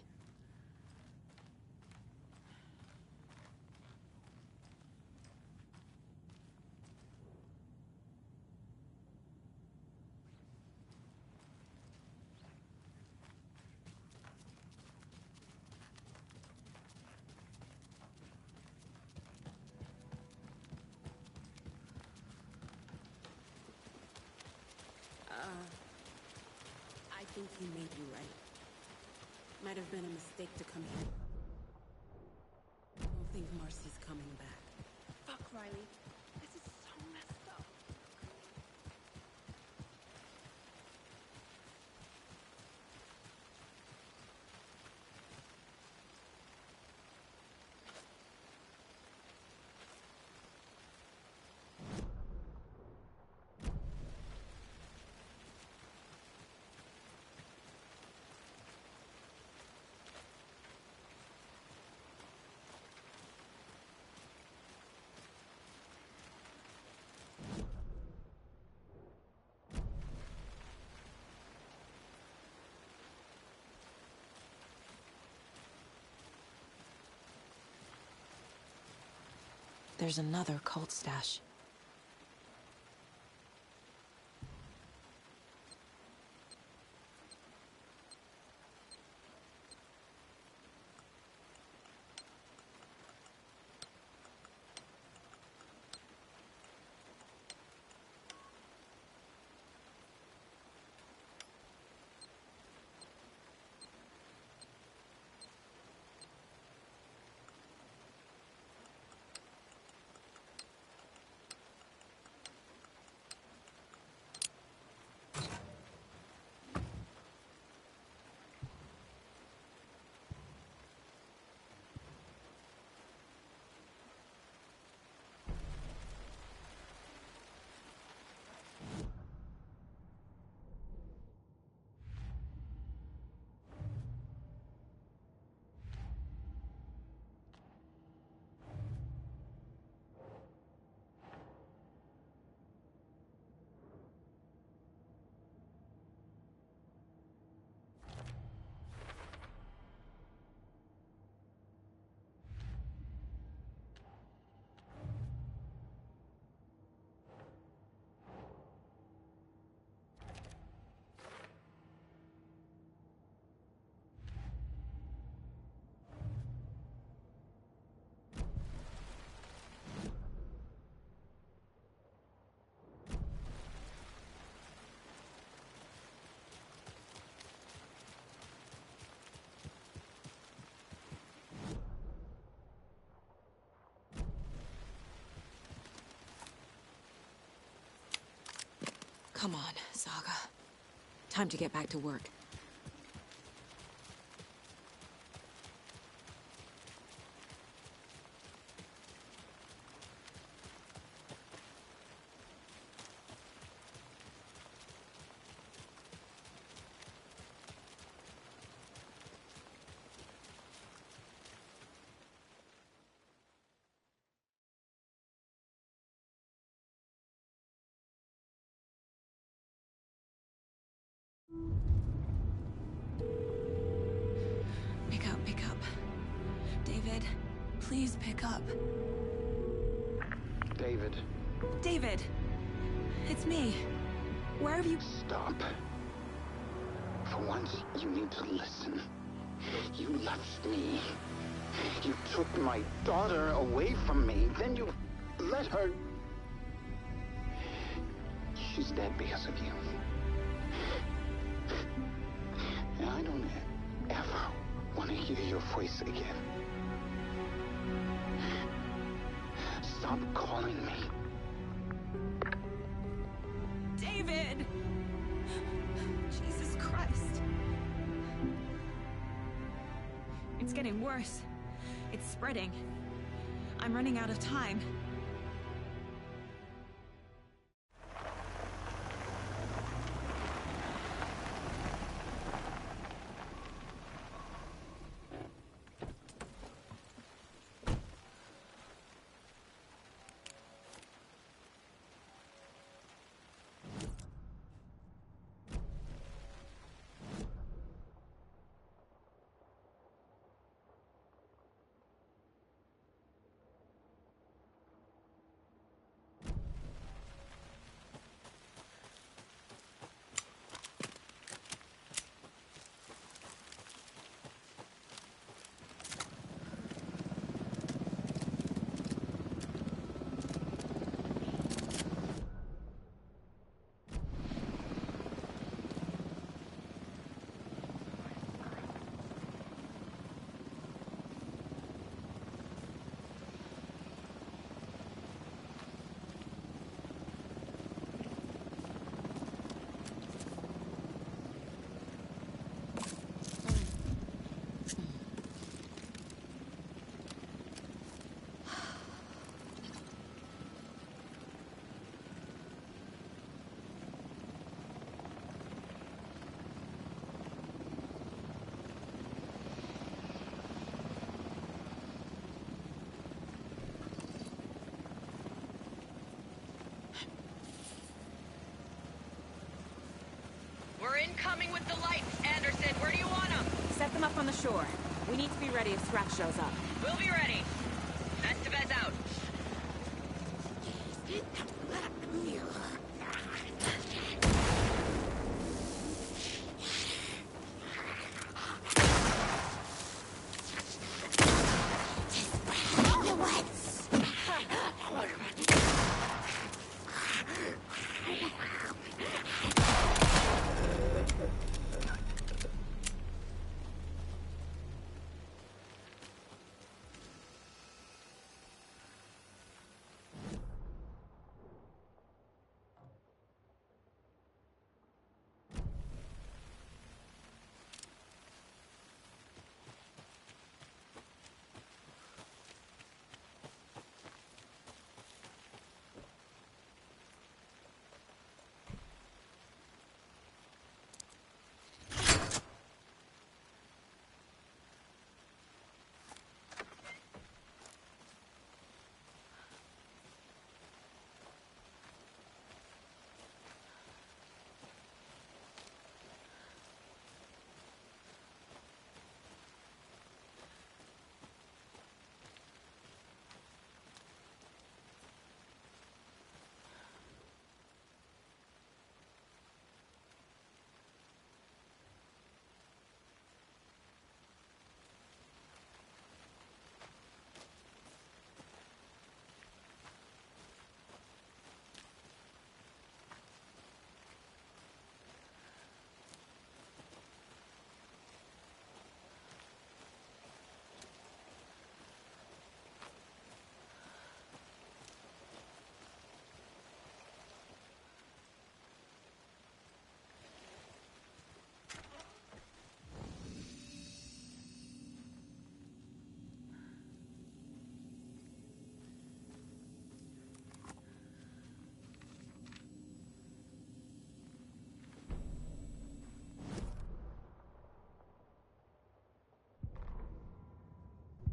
I think you may be right. Might have been a mistake to come here. I don't think Marcy's coming back. Fuck, Riley. This is so messed up. There's another cult stash. Come on, Saga. Time to get back to work. Pick up. David, please pick up. David. David! It's me. Where have you... Stop. For once, you need to listen. You left me. You took my daughter away from me. Then you let her... She's dead because of you. And I don't ever want to hear your voice again. Stop calling me. David! Jesus Christ. It's getting worse. It's spreading. I'm running out of time. We're incoming with the lights. Anderson, where do you want them? Set them up on the shore. We need to be ready if Scratch shows up. We'll be ready. Estevez out.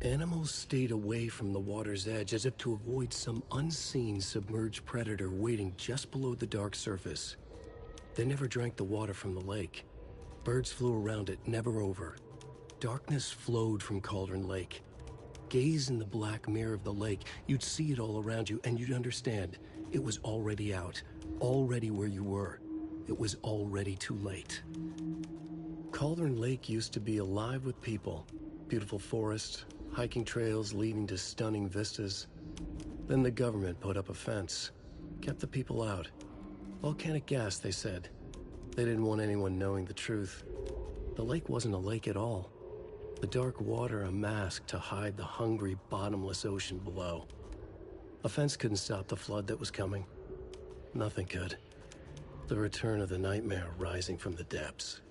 Animals stayed away from the water's edge as if to avoid some unseen submerged predator waiting just below the dark surface. They never drank the water from the lake. Birds flew around it, never over. Darkness flowed from Cauldron Lake. Gaze in the black mirror of the lake, you'd see it all around you, and you'd understand. It was already out, already where you were. It was already too late. Cauldron Lake used to be alive with people. Beautiful forests, hiking trails leading to stunning vistas. Then the government put up a fence, kept the people out. Volcanic gas, they said. They didn't want anyone knowing the truth. The lake wasn't a lake at all. The dark water a mask to hide the hungry, bottomless ocean below. A fence couldn't stop the flood that was coming. Nothing could. The return of the nightmare rising from the depths.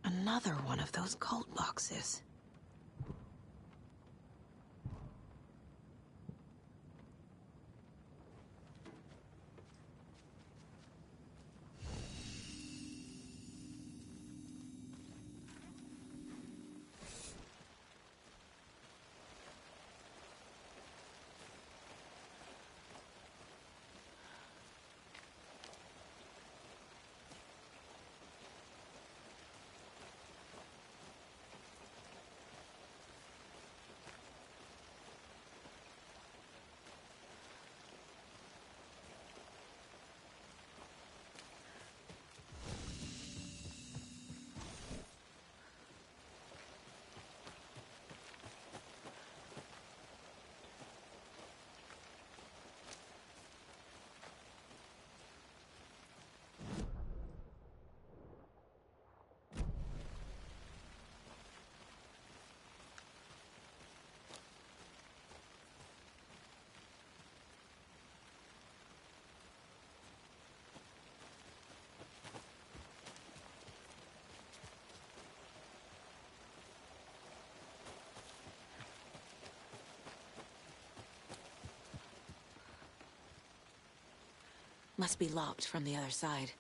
Another one of those cult boxes. Must be locked from the other side.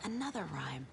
Another rhyme.